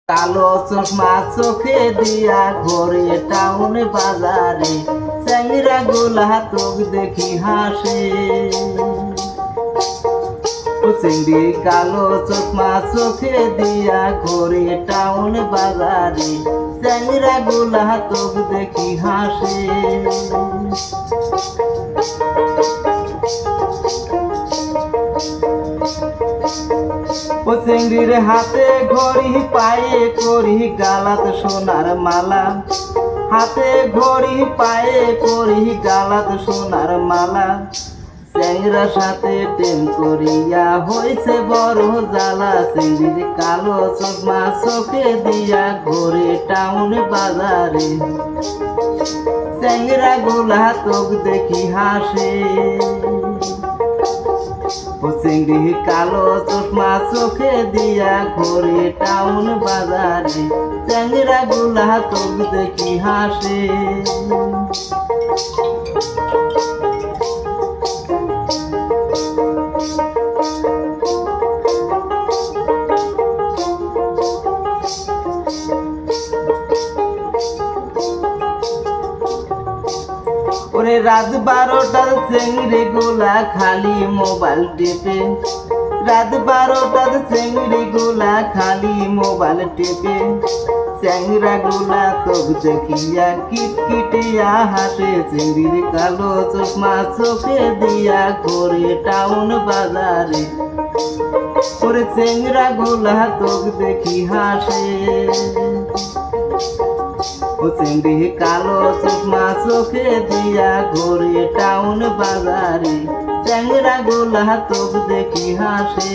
কালো চশমা চোখে দিয়া ঘরে টাউন বাজারে চ্যাংরা গোলা তোক দেখি হাসে। চিংড়ি কালো চশমা চোখে দিয়া ঘরে টাউন বাজারে চ্যাংরা গোলা তোক দেখি হাসে। ও চিংড়ির হাতে ঘড়ি পায়ে করি গালাত সোনার মালা, হাতে ঘড়ি পায়ে করি গালাত সোনার মালা। চ্যাংরার সাথে প্রেম করিয়া হয়েছে বড় জ্বালা। চিংড়ির কালো চশমা চোখে দিয়া ঘরে টাউন বাজারে চ্যাংরা গোলা তোক দেখি হাসে। ও চিংড়ি কালো চশমা চোখে দিয়া ঘরে টাউন বাজারে চ্যাংরা গোলা তোক দেখি হাসে। ওরে রাত 12টার চিংড়ি গোলা খালি মোবাইল টিপে, রাত 12টার চিংড়ি গোলা খালি মোবাইল টিপে। চ্যাংরা গোলা তোক দেখিয়া কিটকিটিয়া হাসে। চিংড়ির কালো চশমা চোখে দিয়া ঘরে টাউন বাজারে ওরে চ্যাংরা গোলা তোক দেখি হাসে। ও চিংড়ি কালো চশমা চোখে দিয়া ঘরে টাউন বাজারে চ্যাংরা গোলা তোক দেখি হাসে।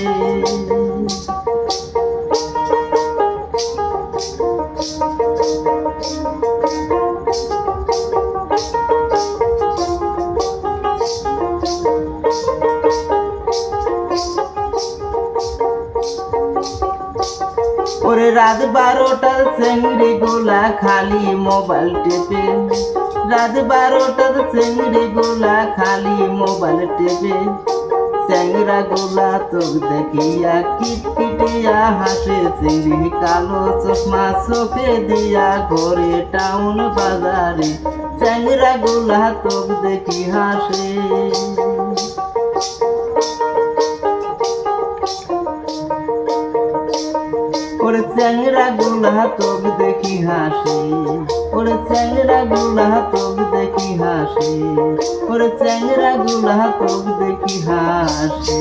ওরে রাত 12টার চিংড়ি গোলা খালি মোবাইল টিপে, রাত 12টার চিংড়ি গোলা খালি মোবাইল টিপে। চ্যাংরা গোলা তোক দেখিয়া কিটকিটিয়া হাসে। চিংড়ি কালো চশমা চোখে দিয়া ঘরে টাউন বাজারে চ্যাংরা গোলা তোক দেখি হাসে। ওরে চ্যাংরা গোলা তোক দেখি হাসে, ওরে চ্যাংরা গোলা তোক দেখি হাসে, ওরে চ্যাংরা গোলা তোক দেখি হাসে।